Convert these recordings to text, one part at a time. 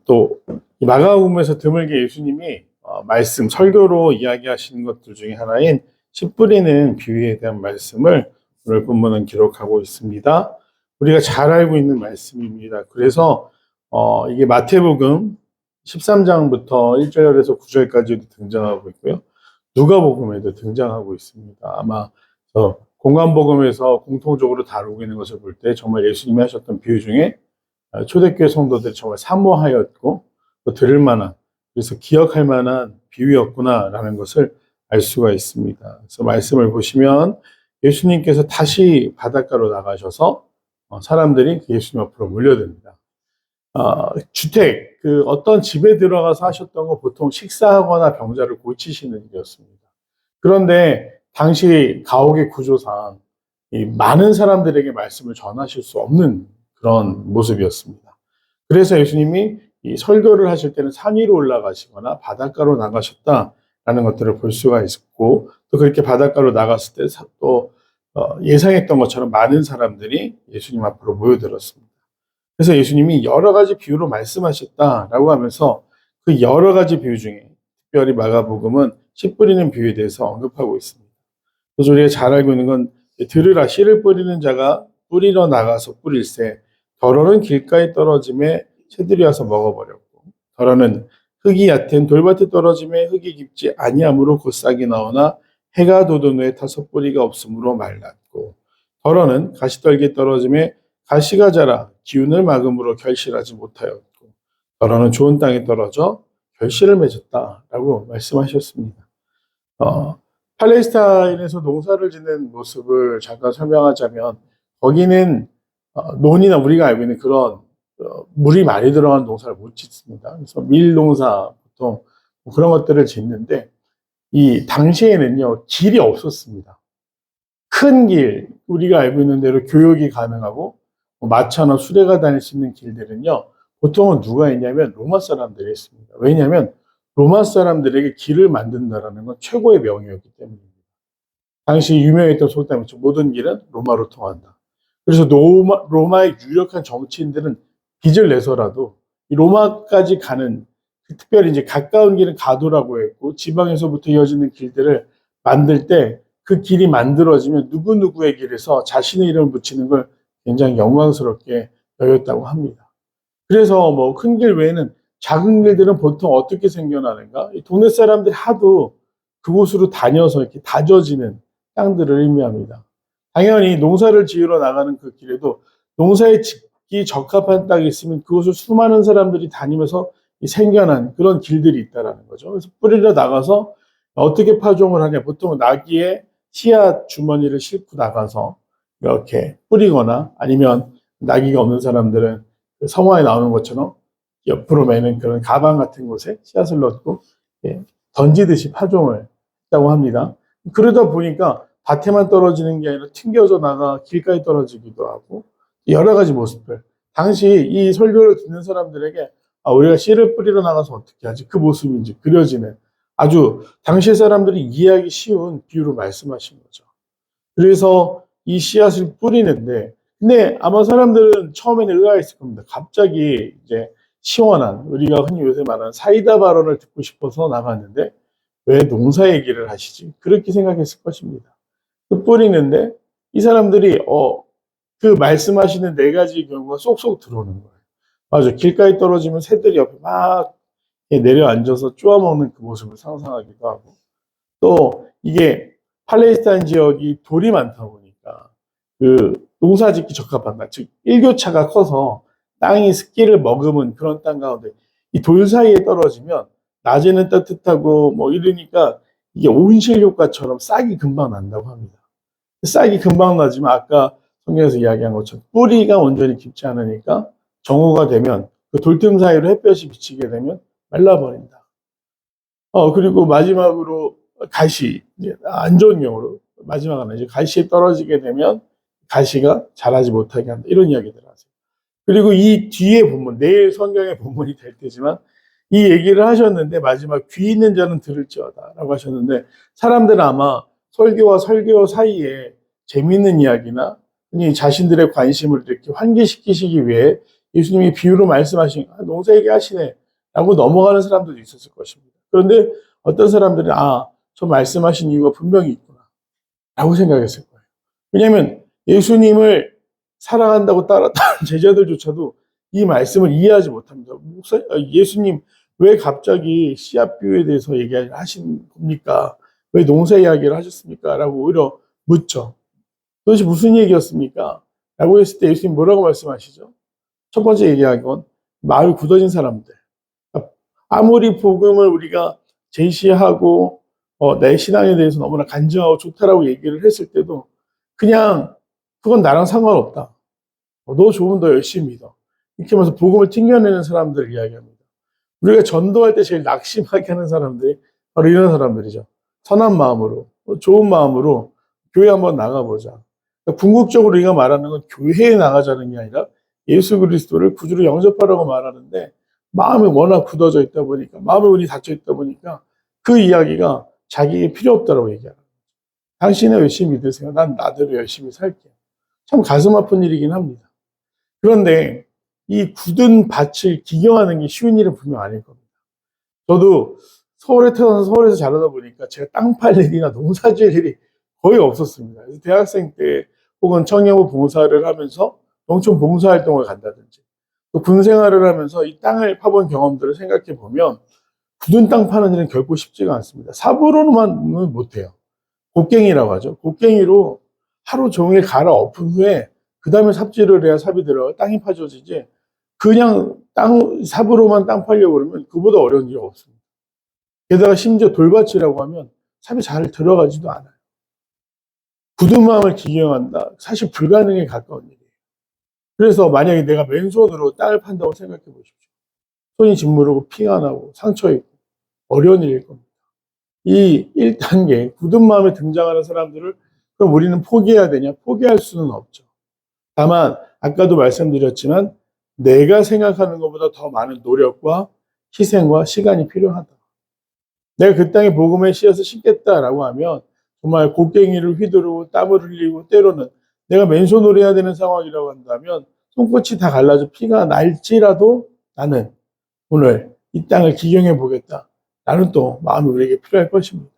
또 마가복음에서 드물게 예수님이 말씀 설교로 이야기하시는 것들 중에 하나인 씨 뿌리는 비유에 대한 말씀을 오늘 본문은 기록하고 있습니다. 우리가 잘 알고 있는 말씀입니다. 그래서 이게 마태복음 13장부터 1절에서 9절까지도 등장하고 있고요. 누가복음에도 등장하고 있습니다. 아마 공관복음에서 공통적으로 다루고 있는 것을 볼 때 정말 예수님이 하셨던 비유 중에 초대교회 성도들이 정말 사모하였고 또 들을 만한, 그래서 기억할 만한 비유였구나라는 것을 알 수가 있습니다. 그래서 말씀을 보시면 예수님께서 다시 바닷가로 나가셔서 사람들이 예수님 앞으로 몰려듭니다. 주택, 어떤 집에 들어가서 하셨던 건 보통 식사하거나 병자를 고치시는 일이었습니다. 그런데 당시 가옥의 구조상 이 많은 사람들에게 말씀을 전하실 수 없는 그런 모습이었습니다. 그래서 예수님이 이 설교를 하실 때는 산 위로 올라가시거나 바닷가로 나가셨다라는 것들을 볼 수가 있고, 또 그렇게 바닷가로 나갔을 때 또 예상했던 것처럼 많은 사람들이 예수님 앞으로 모여들었습니다. 그래서 예수님이 여러 가지 비유로 말씀하셨다라고 하면서 그 여러 가지 비유 중에 특별히 마가복음은 씨 뿌리는 비유에 대해서 언급하고 있습니다. 그래서 우리가 잘 알고 있는 건 들으라, 씨를 뿌리는 자가 뿌리러 나가서 뿌릴새 덜어는 길가에 떨어짐에 새들이 와서 먹어버렸고, 덜어는 흙이 얕은 돌밭에 떨어짐에 흙이 깊지 아니하므로 곧 싹이 나오나 해가 돋은 후에 타서 뿌리가 없으므로 말랐고, 덜어는 가시떨기에 떨어짐에 가시가 자라 기운을 막음으로 결실하지 못하였고, 덜어는 좋은 땅에 떨어져 결실을 맺었다라고 말씀하셨습니다. 팔레스타인에서 농사를 짓는 모습을 잠깐 설명하자면, 거기는 논이나 우리가 알고 있는 그런 물이 많이 들어간 농사를 못 짓습니다. 그래서 밀농사 보통 그런 것들을 짓는데, 이 당시에는요 길이 없었습니다. 큰 길, 우리가 알고 있는 대로 교역이 가능하고 마차나 수레가 다닐 수 있는 길들은요 보통은 누가 했냐면 로마 사람들이 했습니다. 왜냐하면 로마 사람들에게 길을 만든다라는 건 최고의 명예였기 때문입니다. 당시 유명했던 속담이죠. 모든 길은 로마로 통한다. 그래서 로마의 유력한 정치인들은 빚을 내서라도 이 로마까지 가는, 특별히 이제 가까운 길은 가도라고 했고 지방에서부터 이어지는 길들을 만들 때 그 길이 만들어지면 누구누구의 길에서 자신의 이름을 붙이는 걸 굉장히 영광스럽게 여겼다고 합니다. 그래서 뭐 큰 길 외에는 작은 길들은 보통 어떻게 생겨나는가? 동네 사람들이 하도 그곳으로 다녀서 이렇게 다져지는 땅들을 의미합니다. 당연히 농사를 지으러 나가는 그 길에도 농사에 짓기 적합한 땅이 있으면 그곳을 수많은 사람들이 다니면서 생겨난 그런 길들이 있다는 거죠. 그래서 뿌리러 나가서 어떻게 파종을 하냐? 보통 나귀에 씨앗 주머니를 싣고 나가서 이렇게 뿌리거나, 아니면 나귀가 없는 사람들은 성화에 나오는 것처럼 옆으로 매는 그런 가방 같은 곳에 씨앗을 넣고 던지듯이 파종을 했다고 합니다. 그러다 보니까 밭에만 떨어지는 게 아니라 튕겨져 나가 길가에 떨어지기도 하고, 여러 가지 모습들. 당시 이 설교를 듣는 사람들에게 우리가 씨를 뿌리러 나가서 어떻게 하지? 그 모습이 이제 그려지는, 아주 당시 사람들이 이해하기 쉬운 비유로 말씀하신 거죠. 그래서 이 씨앗을 뿌리는데, 근데 아마 사람들은 처음에는 의아했을 겁니다. 갑자기 이제 시원한, 우리가 흔히 요새 말하는 사이다 발언을 듣고 싶어서 나갔는데 왜 농사 얘기를 하시지? 그렇게 생각했을 것입니다. 뿌리는데 이 사람들이 그 말씀하시는 네 가지 경우가 쏙쏙 들어오는 거예요. 맞아, 길가에 떨어지면 새들이 옆에 막 내려앉아서 쪼아먹는 그 모습을 상상하기도 하고, 또 이게 팔레스타인 지역이 돌이 많다 보니까 그 농사 짓기 적합한 땅, 즉 일교차가 커서 땅이 습기를 머금은 그런 땅 가운데 이 돌 사이에 떨어지면 낮에는 따뜻하고 뭐 이러니까 이게 온실 효과처럼 싹이 금방 난다고 합니다. 싹이 금방 나지만 아까 성경에서 이야기한 것처럼 뿌리가 온전히 깊지 않으니까 정오가 되면 그 돌틈 사이로 햇볕이 비치게 되면 말라버린다. 그리고 마지막으로 가시, 안 좋은 경우로 마지막은 이제 가시에 떨어지게 되면 가시가 자라지 못하게 한다. 이런 이야기들을 하세요. 그리고 이 뒤에 본문, 내일 성경의 본문이 될 때지만 이 얘기를 하셨는데, 마지막 귀 있는 자는 들을지어다 라고 하셨는데, 사람들은 아마 설교와 설교 사이에 재미있는 이야기나 자신들의 관심을 이렇게 환기시키시기 위해 예수님이 비유로 말씀하신 농사 얘기하시네 라고 넘어가는 사람들도 있었을 것입니다. 그런데 어떤 사람들은 저 말씀하신 이유가 분명히 있구나 라고 생각했을 거예요. 왜냐하면 예수님을 사랑한다고 따랐던 제자들조차도 이 말씀을 이해하지 못합니다. 예수님 왜 갑자기 씨앗 비유에 대해서 얘기하신 겁니까? 왜 농사 이야기를 하셨습니까? 라고 오히려 묻죠. 도대체 무슨 얘기였습니까? 라고 했을 때 예수님 뭐라고 말씀하시죠? 첫 번째 얘기한 건 마음이 굳어진 사람들. 아무리 복음을 우리가 제시하고 내 신앙에 대해서 너무나 간증하고 좋다라고 얘기를 했을 때도 그냥 그건 나랑 상관없다. 너 좋으면 더 열심히 믿어. 이렇게 하면서 복음을 튕겨내는 사람들을 이야기합니다. 우리가 전도할 때 제일 낙심하게 하는 사람들이 바로 이런 사람들이죠. 선한 마음으로, 좋은 마음으로 교회 한번 나가보자. 그러니까 궁극적으로 우리가 말하는 건 교회에 나가자는 게 아니라 예수 그리스도를 구주로 영접하라고 말하는데 마음이 워낙 굳어져 있다 보니까, 마음의 문이 닫혀 있다 보니까 그 이야기가 자기에게 필요 없다고 얘기하는 거예요. 당신은 열심히 믿으세요. 난 나대로 열심히 살게요. 참 가슴 아픈 일이긴 합니다. 그런데 이 굳은 밭을 기경하는 게 쉬운 일은 분명 아닐 겁니다. 저도 서울에 태어나서 서울에서 자라다 보니까 제가 땅 팔 일이나 농사 지을 일이 거의 없었습니다. 그래서 대학생 때 혹은 청년부 봉사를 하면서 농촌 봉사활동을 간다든지 또 군 생활을 하면서 이 땅을 파본 경험들을 생각해 보면 굳은 땅 파는 일은 결코 쉽지가 않습니다. 삽으로만은 못해요. 곡괭이라고 하죠. 곡괭이로 하루 종일 갈아 엎은 후에 그 다음에 삽질을 해야 삽이 들어가 땅이 파져지지 그냥 삽으로만 땅 파려고 그러면 그보다 어려운 일이 없습니다. 게다가 심지어 돌밭이라고 하면 삽이 잘 들어가지도 않아요. 굳은 마음을 기경한다. 사실 불가능에 가까운 일이에요. 그래서 만약에 내가 맨손으로 땅을 판다고 생각해 보십시오. 손이 짓무르고 피가 나고 상처 있고 어려운 일일 겁니다. 이 1단계 굳은 마음에 등장하는 사람들을 그럼 우리는 포기해야 되냐? 포기할 수는 없죠. 다만 아까도 말씀드렸지만 내가 생각하는 것보다 더 많은 노력과 희생과 시간이 필요하다. 내가 그 땅에 복음의 씨앗을 심겠다라고 하면 정말 곡괭이를 휘두르고 땀을 흘리고 때로는 내가 맨손으로 해야 되는 상황이라고 한다면 손끝이 다 갈라져 피가 날지라도 나는 오늘 이 땅을 기경해 보겠다. 라는 또 마음이 우리에게 필요할 것입니다.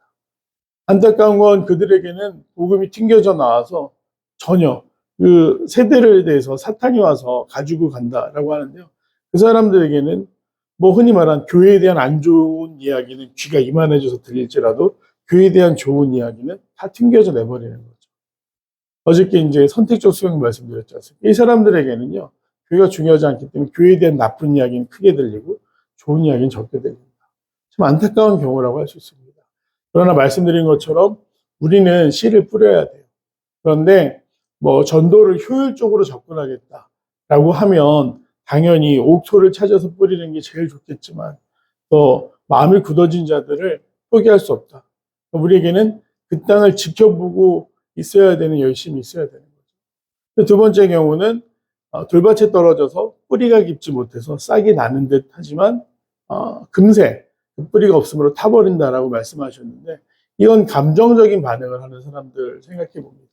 안타까운 건 그들에게는 복음이 튕겨져 나와서 전혀 그 세대를 대해서 사탄이 와서 가지고 간다라고 하는데요. 그 사람들에게는 뭐 흔히 말하는 교회에 대한 안 좋은 이야기는 귀가 이만해져서 들릴지라도 교회에 대한 좋은 이야기는 다 튕겨져 내버리는 거죠. 어저께 이제 선택적 수용 말씀드렸지 않습니까? 이 사람들에게는요, 교회가 중요하지 않기 때문에 교회에 대한 나쁜 이야기는 크게 들리고 좋은 이야기는 적게 들립니다. 참 안타까운 경우라고 할 수 있습니다. 그러나 말씀드린 것처럼 우리는 씨를 뿌려야 돼요. 그런데 뭐 전도를 효율적으로 접근하겠다라고 하면 당연히 옥토를 찾아서 뿌리는 게 제일 좋겠지만 또 마음이 굳어진 자들을 포기할 수 없다. 우리에게는 그 땅을 지켜보고 있어야 되는 열심이 있어야 되는 거죠. 두 번째 경우는 돌밭에 떨어져서 뿌리가 깊지 못해서 싹이 나는 듯 하지만 금세 그 뿌리가 없으므로 타버린다라고 말씀하셨는데 이건 감정적인 반응을 하는 사람들 생각해 봅니다.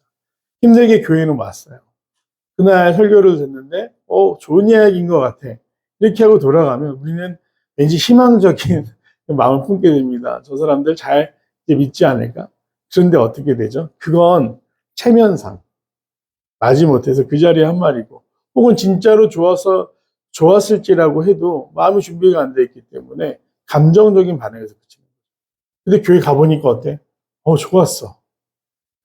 힘들게 교회는 왔어요. 그날 설교를 듣는데 좋은 이야기인 것 같아. 이렇게 하고 돌아가면 우리는 왠지 희망적인 마음을 품게 됩니다. 저 사람들 잘 믿지 않을까? 그런데 어떻게 되죠? 그건 체면상 마지못해서 그 자리에 한 말이고 혹은 진짜로 좋았을지라고 해도 마음의 준비가 안 돼 있기 때문에 감정적인 반응에서 그치는 거예요. 근데 교회 가보니까 어때? 좋았어.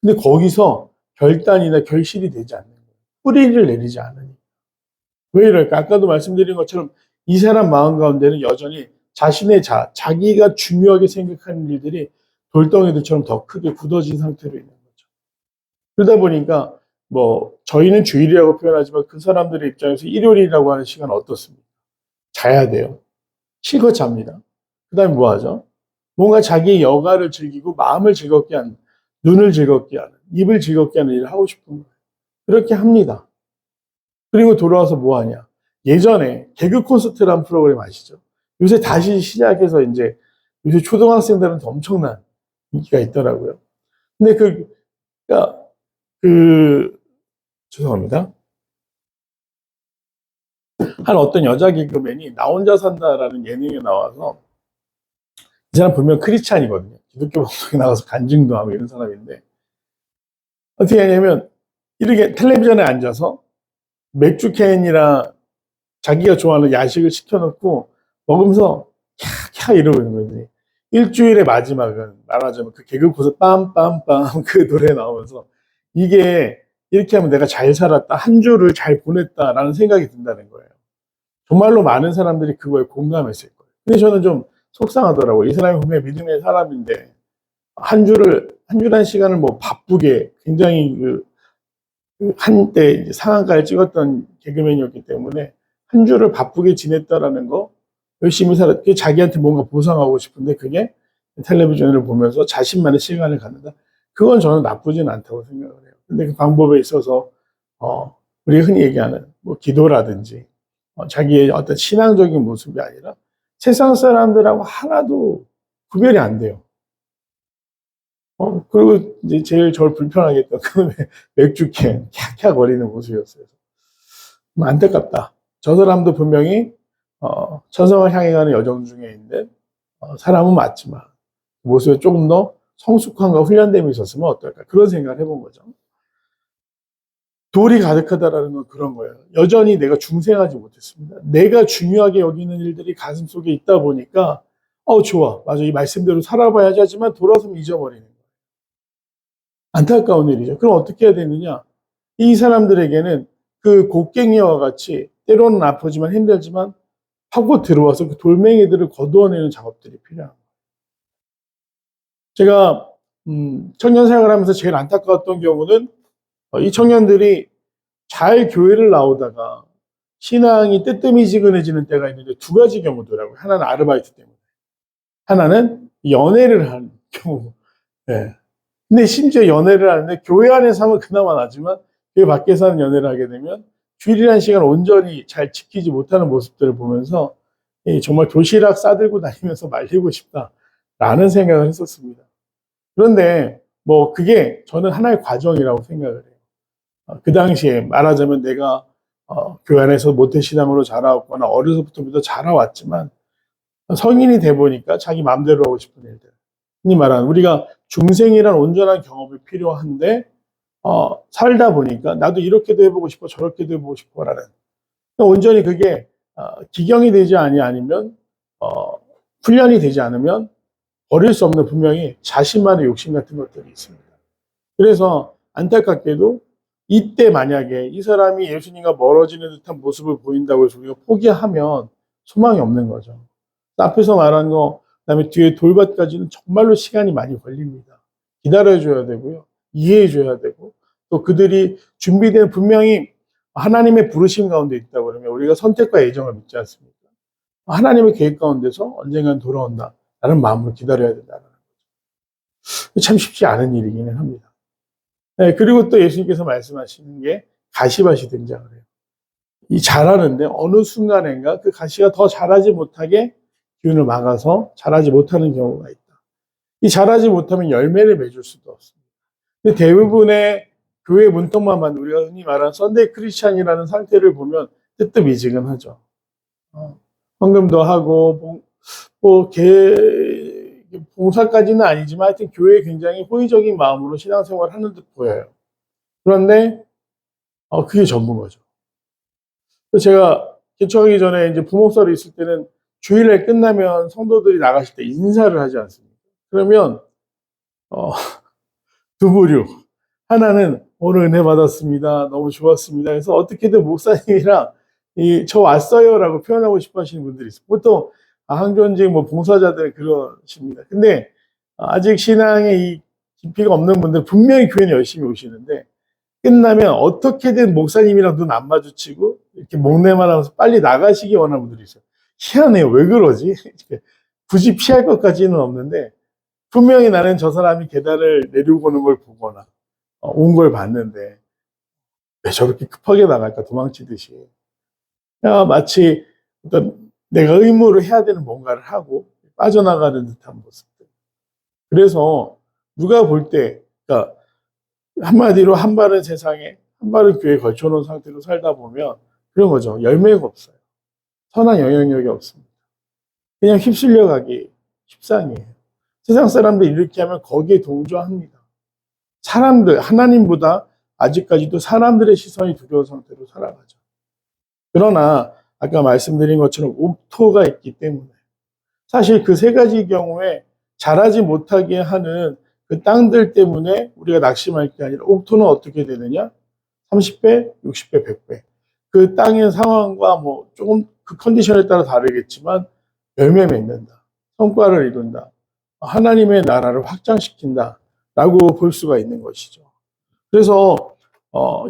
근데 거기서 결단이나 결실이 되지 않는 거예요. 뿌리를 내리지 않으니. 왜 이럴까? 아까도 말씀드린 것처럼 이 사람 마음 가운데는 여전히 자기가 중요하게 생각하는 일들이 돌덩이들처럼 더 크게 굳어진 상태로 있는 거죠. 그러다 보니까 저희는 주일이라고 표현하지만 그 사람들의 입장에서 일요일이라고 하는 시간은 어떻습니까? 자야 돼요. 실컷 잡니다. 그 다음에 뭐 하죠? 뭔가 자기의 여가를 즐기고 마음을 즐겁게 하는, 눈을 즐겁게 하는, 입을 즐겁게 하는 일을 하고 싶은 거예요. 그렇게 합니다. 그리고 돌아와서 뭐 하냐? 예전에 개그 콘서트라는 프로그램 아시죠? 요새 다시 시작해서 이제 요새 초등학생들한테 엄청난 인기가 있더라고요. 근데 죄송합니다. 한 어떤 여자 개그맨이 나 혼자 산다라는 예능에 나와서 이 사람 분명 크리스찬이거든요. 기독교 방송에 나가서 간증도 하고 이런 사람인데 어떻게 하냐면 이렇게 텔레비전에 앉아서 맥주 캔이랑 자기가 좋아하는 야식을 시켜놓고 먹으면서 캬캬 이러고 있는 거지. 일주일의 마지막은 말하자면 그 개그 코스 빰빰빰 그 노래 나오면서 이게 이렇게 하면 내가 잘 살았다, 한 주를 잘 보냈다라는 생각이 든다는 거예요. 정말로 많은 사람들이 그거에 공감했을 거예요. 근데 저는 좀 속상하더라고요. 이 사람이 분명히 믿음의 사람인데 한 주란 시간을 뭐 바쁘게 굉장히 그 한때 이제 상한가를 찍었던 개그맨이었기 때문에 한 주를 바쁘게 지냈다라는 거, 열심히 살았, 자기한테 뭔가 보상하고 싶은데 그게 텔레비전을 보면서 자신만의 시간을 갖는다. 그건 저는 나쁘진 않다고 생각을 해요. 근데 그 방법에 있어서, 우리가 흔히 얘기하는 뭐 기도라든지, 자기의 어떤 신앙적인 모습이 아니라 세상 사람들하고 하나도 구별이 안 돼요. 그리고 이제 제일 저를 불편하게 했던 그 맥주캔, 캬캬 거리는 모습이었어요. 안타깝다. 저 사람도 분명히, 천성을 향해 가는 여정 중에 있는, 사람은 맞지만, 모습에 조금 더 성숙함과 훈련됨이 있었으면 어떨까. 그런 생각을 해본 거죠. 돌이 가득하다라는 건 그런 거예요. 여전히 내가 중생하지 못했습니다. 내가 중요하게 여기는 일들이 가슴 속에 있다 보니까, 좋아. 맞아. 이 말씀대로 살아봐야지 하지만 돌아서면 잊어버리는 거예요. 안타까운 일이죠. 그럼 어떻게 해야 되느냐? 이 사람들에게는 그 곡괭이와 같이 때로는 아프지만 힘들지만 파고 들어와서 그 돌멩이들을 거두어내는 작업들이 필요한 거예요. 제가 청년 생활하면서 제일 안타까웠던 경우는 이 청년들이 잘 교회를 나오다가 신앙이 뜨뜨미지근해지는 때가 있는데 두 가지 경우더라고요. 하나는 아르바이트 때문에, 하나는 연애를 하는 경우. 네. 근데 심지어 연애를 하는데 교회 안에서 하면 그나마 나지만 교회 밖에서 하는 연애를 하게 되면 주일이라는 시간을 온전히 잘 지키지 못하는 모습들을 보면서 정말 도시락 싸들고 다니면서 말리고 싶다라는 생각을 했었습니다. 그런데 뭐 그게 저는 하나의 과정이라고 생각을 해요. 그 당시에 말하자면 내가 교회 안에서 모태신앙으로 자라왔거나 어려서부터 믿어 자라왔지만 성인이 돼 보니까 자기 마음대로 하고 싶은 일들, 흔히 말하는 우리가 중생이란 온전한 경험이 필요한데 살다 보니까 나도 이렇게도 해보고 싶어 저렇게도 해보고 싶어라는, 온전히 그게 기경이 되지 아니면 훈련이 되지 않으면 버릴 수 없는 분명히 자신만의 욕심 같은 것들이 있습니다. 그래서 안타깝게도 이때 만약에 이 사람이 예수님과 멀어지는 듯한 모습을 보인다고 해서 우리가 포기하면 소망이 없는 거죠. 앞에서 말한 거, 그다음에 뒤에 돌밭까지는 정말로 시간이 많이 걸립니다. 기다려줘야 되고요. 이해해줘야 되고, 또 그들이 준비된 분명히 하나님의 부르심 가운데 있다 그러면 우리가 선택과 애정을 믿지 않습니까? 하나님의 계획 가운데서 언젠간 돌아온다 라는 마음으로 기다려야 된다는 거죠. 참 쉽지 않은 일이기는 합니다. 네, 그리고 또 예수님께서 말씀하시는 게 가시밭이 등장을 해요. 이 자라는데 어느 순간인가 그 가시가 더 자라지 못하게 기운을 막아서 자라지 못하는 경우가 있다. 이 자라지 못하면 열매를 맺을 수도 없습니다. 근데 대부분의 교회 문턱만 우리가 흔히 말하는 썬데이 크리스찬이라는 상태를 보면 뜨뜻미지근하죠. 헌금도 하고 뭐 봉사까지는 아니지만 하여튼 교회에 굉장히 호의적인 마음으로 신앙생활을 하는 듯 보여요. 그런데 그게 전부인 거죠. 제가 개척하기 전에 이제 부목설이 있을 때는 주일에 끝나면 성도들이 나가실 때 인사를 하지 않습니까? 그러면 두 부류. 하나는 오늘 은혜 받았습니다. 너무 좋았습니다. 그래서 어떻게든 목사님이랑 저 왔어요라고 표현하고 싶어 하시는 분들이 있어요. 보통 항존직 뭐 봉사자들은 그러십니다. 근데 아직 신앙에 이 깊이가 없는 분들 분명히 교회는 열심히 오시는데 끝나면 어떻게든 목사님이랑 눈 안 마주치고 이렇게 목례만 하면서 빨리 나가시기 원하는 분들이 있어요. 희한해요. 왜 그러지? 굳이 피할 것까지는 없는데 분명히 나는 저 사람이 계단을 내려오고 오는 걸 보거나 온 걸 봤는데 왜 저렇게 급하게 나갈까 도망치듯이 마치 어떤 내가 의무로 해야 되는 뭔가를 하고 빠져나가는 듯한 모습들. 그래서 누가 볼 때 그러니까 한마디로 한 발은 세상에 한 발은 교회에 걸쳐놓은 상태로 살다 보면 그런 거죠. 열매가 없어요. 선한 영향력이 없습니다. 그냥 휩쓸려 가기 십상이에요. 세상 사람들이 이렇게 하면 거기에 동조합니다. 사람들, 하나님보다 아직까지도 사람들의 시선이 두려운 상태로 살아가죠. 그러나 아까 말씀드린 것처럼 옥토가 있기 때문에 사실 그 세 가지 경우에 자라지 못하게 하는 그 땅들 때문에 우리가 낙심할 게 아니라 옥토는 어떻게 되느냐? 30배, 60배, 100배. 그 땅의 상황과 뭐 조금 그 컨디션에 따라 다르겠지만 열매 맺는다. 성과를 이룬다. 하나님의 나라를 확장시킨다. 라고 볼 수가 있는 것이죠. 그래서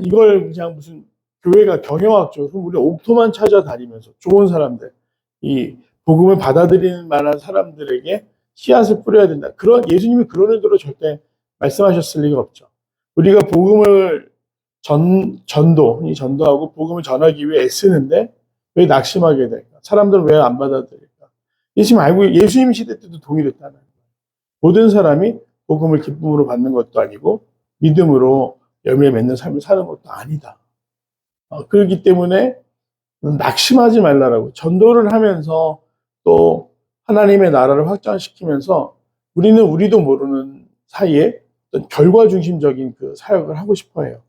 이걸 그냥 무슨 교회가 경영학적으로 우리 옥토만 찾아다니면서 좋은 사람들, 이 복음을 받아들이는 만한 사람들에게 씨앗을 뿌려야 된다. 그런 예수님이 그런 의도로 절대 말씀하셨을 리가 없죠. 우리가 복음을 전도하고 복음을 전하기 위해 애쓰는데 왜 낙심하게 될까? 사람들은 왜 안 받아들일까? 예수님 시대 때도 동일했다는 거예요. 모든 사람이 복음을 기쁨으로 받는 것도 아니고 믿음으로 열매 맺는 삶을 사는 것도 아니다. 그렇기 때문에 낙심하지 말라라고 전도를 하면서 또 하나님의 나라를 확장시키면서 우리는 우리도 모르는 사이에 어떤 결과 중심적인 그 사역을 하고 싶어 해요.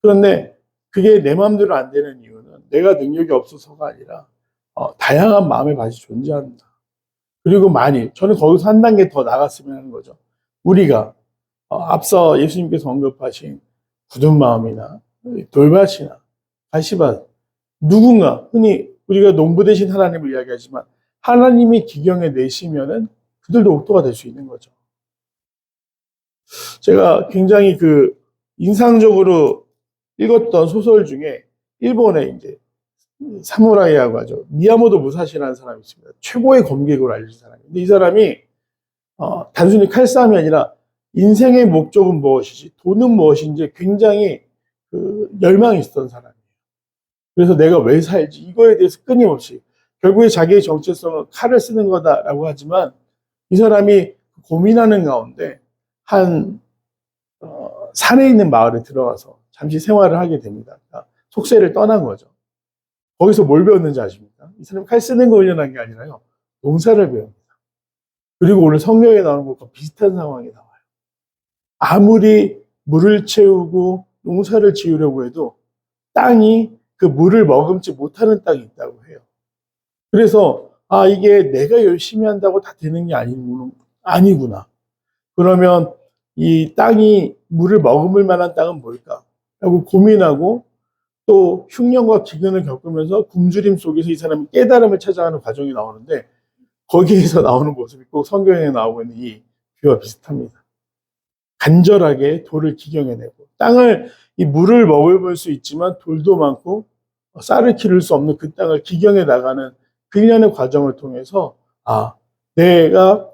그런데 그게 내 마음대로 안 되는 이유는 내가 능력이 없어서가 아니라 다양한 마음의 맛이 존재한다. 그리고 만일 저는 거기서 한 단계 더 나갔으면 하는 거죠. 우리가 앞서 예수님께서 언급하신 굳은 마음이나 돌밭이나 가시밭 누군가 흔히 우리가 농부 되신 하나님을 이야기하지만 하나님이 기경에 내시면은 그들도 옥토가 될 수 있는 거죠. 제가 굉장히 그 인상적으로 읽었던 소설 중에 일본의 이제 사무라이라고 하죠. 미야모토 무사시라는 사람이 있습니다. 최고의 검객으로 알려진 사람이에요. 근데 이 사람이 단순히 칼싸움이 아니라 인생의 목적은 무엇이지, 돈은 무엇인지 굉장히 그 열망이 있었던 사람이에요. 그래서 내가 왜 살지 이거에 대해서 끊임없이 결국에 자기의 정체성은 칼을 쓰는 거다라고 하지만 이 사람이 고민하는 가운데 한 산에 있는 마을에 들어가서 잠시 생활을 하게 됩니다. 그러니까 속세를 떠난 거죠. 거기서 뭘 배웠는지 아십니까? 이 사람이 칼 쓰는 거 훈련한 게 아니라요. 농사를 배웁니다. 그리고 오늘 성경에 나오는 것과 비슷한 상황이 나와요. 아무리 물을 채우고 농사를 지으려고 해도 땅이 그 물을 머금지 못하는 땅이 있다고 해요. 그래서 이게 내가 열심히 한다고 다 되는 게 아니구나. 그러면 이 땅이 물을 머금을 만한 땅은 뭘까? 라고 고민하고 또 흉년과 기근을 겪으면서 굶주림 속에서 이 사람이 깨달음을 찾아가는 과정이 나오는데 거기에서 나오는 모습이 꼭 성경에 나오고 있는 이 뷰와 비슷합니다. 간절하게 돌을 기경해내고 이 물을 머금을 수 있지만 돌도 많고 쌀을 기를 수 없는 그 땅을 기경해 나가는 그 일련의 과정을 통해서 내가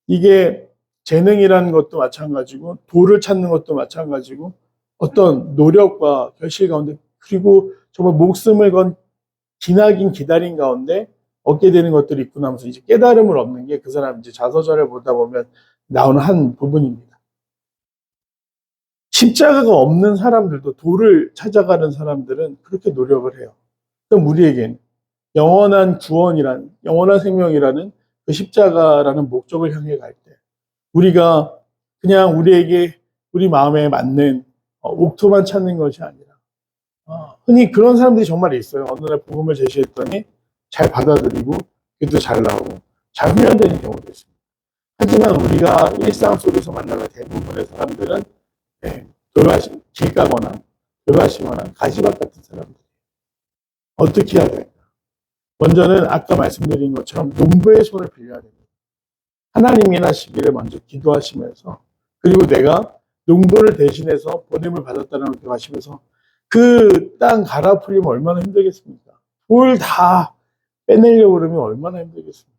이게 재능이라는 것도 마찬가지고 돌을 찾는 것도 마찬가지고 어떤 노력과 결실 가운데 그리고 정말 목숨을 건 기나긴 기다린 가운데 얻게 되는 것들이 있구나 하면서 이제 깨달음을 얻는 게 그 사람 이제 자서전을 보다 보면 나오는 한 부분입니다. 십자가가 없는 사람들도 돌을 찾아가는 사람들은 그렇게 노력을 해요. 그럼 우리에겐 영원한 생명이라는 그 십자가라는 목적을 향해 갈 때 우리가 그냥 우리 마음에 맞는 옥토만 찾는 것이 아니라 흔히 그런 사람들이 정말 있어요. 어느 날 복음을 제시했더니 잘 받아들이고 그래도 잘 나오고 잘 훈련되는 경우도 있습니다. 하지만 우리가 일상 속에서 만나는 대부분의 사람들은 길 가거나 돌가시거나 가시밭 같은 사람들. 어떻게 해야 될까? 먼저는 아까 말씀드린 것처럼 농부의 손을 빌려야 됩니다. 하나님이 나시기를 먼저 기도하시면서 그리고 내가 농부를 대신해서 보냄을 받았다는 걸 기도하시면서 그 땅 갈아 풀리면 얼마나 힘들겠습니까? 돌 다 빼내려고 그러면 얼마나 힘들겠습니까?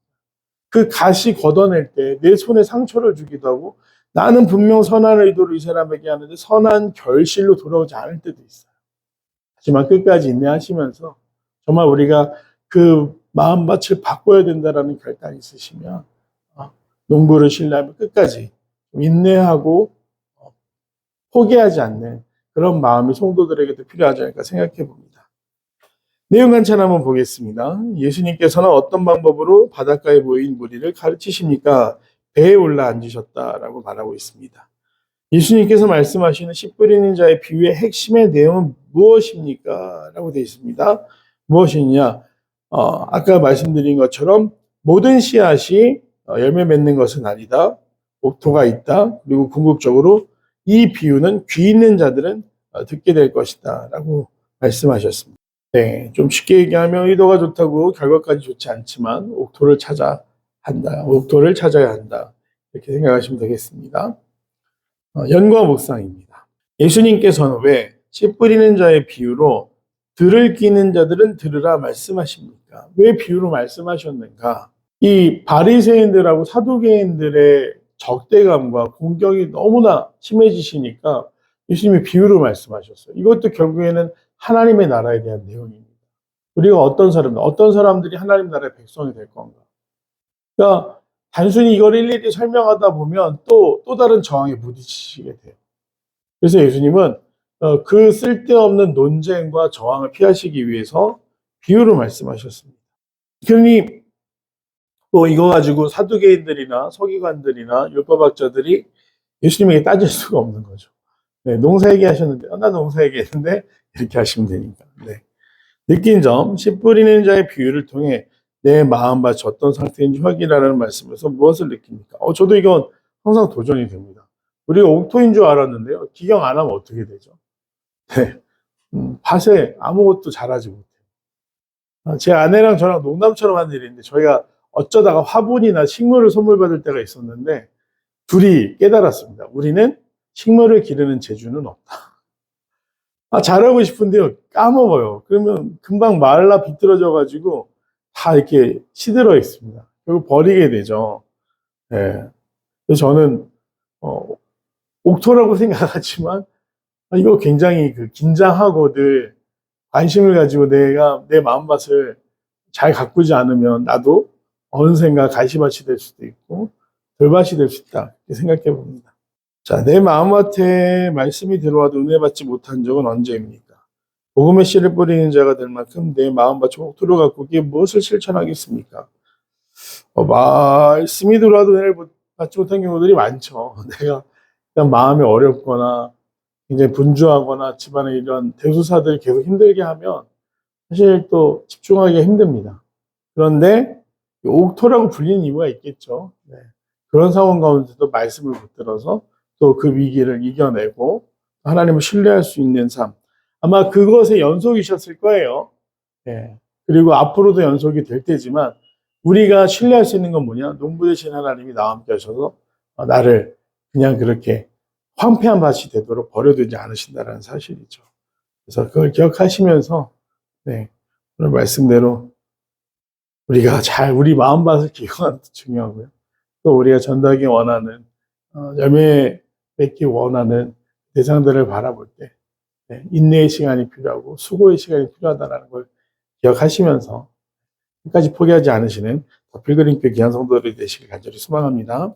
그 가시 걷어낼 때 내 손에 상처를 주기도 하고 나는 분명 선한 의도로 이 사람에게 하는데 선한 결실로 돌아오지 않을 때도 있어요. 하지만 끝까지 인내하시면서 정말 우리가 그 마음밭을 바꿔야 된다라는 결단이 있으시면 농부를 신뢰하면 끝까지 인내하고 포기하지 않는 그런 마음이 성도들에게도 필요하지 않을까 생각해 봅니다. 내용 관찰 한번 보겠습니다. 예수님께서는 어떤 방법으로 바닷가에 모인 무리를 가르치십니까? 배에 올라 앉으셨다라고 말하고 있습니다. 예수님께서 말씀하시는 씨 뿌리는 자의 비유의 핵심의 내용은 무엇입니까? 라고 되어 있습니다. 무엇이냐? 아까 말씀드린 것처럼 모든 씨앗이 열매 맺는 것은 아니다. 옥토가 있다. 그리고 궁극적으로 이 비유는 귀 있는 자들은 듣게 될 것이다. 라고 말씀하셨습니다. 네, 좀 쉽게 얘기하면 의도가 좋다고 결과까지 좋지 않지만 옥토를 찾아야 한다. 이렇게 생각하시면 되겠습니다. 연과 묵상입니다. 예수님께서는 왜 씨 뿌리는 자의 비유로 들을 끼는 자들은 들으라 말씀하십니까? 왜 비유로 말씀하셨는가? 이 바리새인들하고 사두개인들의 적대감과 공격이 너무나 심해지시니까 예수님이 비유로 말씀하셨어요. 이것도 결국에는 하나님의 나라에 대한 내용입니다. 우리가 어떤 사람들이 하나님 나라의 백성이 될 건가? 그러니까 단순히 이걸 일일이 설명하다 보면 또 다른 저항에 부딪히시게 돼요. 그래서 예수님은 그 쓸데없는 논쟁과 저항을 피하시기 위해서 비유로 말씀하셨습니다. 그러니 이거 가지고 사두개인들이나 서기관들이나 율법학자들이 예수님에게 따질 수가 없는 거죠. 네, 농사 얘기하셨는데 나 농사 얘기했는데 이렇게 하시면 되니까. 네. 느낀 점, 씨 뿌리는 자의 비유를 통해 내 마음밭이 어떤 상태인지 확인하라는 말씀에서 무엇을 느낍니까? 저도 이건 항상 도전이 됩니다. 우리가 옥토인 줄 알았는데요. 기경 안 하면 어떻게 되죠? 네. 밭에 아무것도 자라지 못해요. 제 아내랑 저랑 농담처럼 한 일인데 저희가 어쩌다가 화분이나 식물을 선물 받을 때가 있었는데 둘이 깨달았습니다. 우리는 식물을 기르는 재주는 없다. 잘하고 싶은데요. 까먹어요. 그러면 금방 말라 비뚤어져가지고 다 이렇게 시들어 있습니다. 결국 버리게 되죠. 네. 그래서 저는, 옥토라고 생각하지만, 이거 굉장히 긴장하고 늘 관심을 가지고 내가 내 마음밭을 잘 가꾸지 않으면 나도 어느샌가 가시밭이 될 수도 있고, 돌밭이 될 수 있다. 이렇게 생각해 봅니다. 자, 내 마음밭에 말씀이 들어와도 은혜 받지 못한 적은 언제입니까? 복음의 씨를 뿌리는 자가 될 만큼 내 마음밭을 옥토로 가꾸기에 무엇을 실천하겠습니까? 말씀이 들어와도 은혜를 받지 못한 경우들이 많죠. 내가 그냥 마음이 어렵거나 굉장히 분주하거나 집안에 이런 대소사들이 계속 힘들게 하면 사실 또 집중하기가 힘듭니다. 그런데 옥토라고 불리는 이유가 있겠죠. 네. 그런 상황 가운데도 말씀을 붙들어서 또 그 위기를 이겨내고 하나님을 신뢰할 수 있는 삶. 아마 그것의 연속이셨을 거예요. 네. 그리고 앞으로도 연속이 될 테지만 우리가 신뢰할 수 있는 건 뭐냐? 농부 되신 하나님이 나와 함께 하셔서 나를 그냥 그렇게 황폐한 밭이 되도록 버려두지 않으신다는 사실이죠. 그래서 그걸 기억하시면서 네, 오늘 말씀대로 우리가 잘 우리 마음밭을 기억하는 것도 중요하고요. 또 우리가 전달하기 원하는 열매 맺기 원하는 대상들을 바라볼 때 네, 인내의 시간이 필요하고 수고의 시간이 필요하다는 걸 기억하시면서 끝까지 포기하지 않으시는 더 필그림교 귀한 성도들이 되시길 간절히 소망합니다.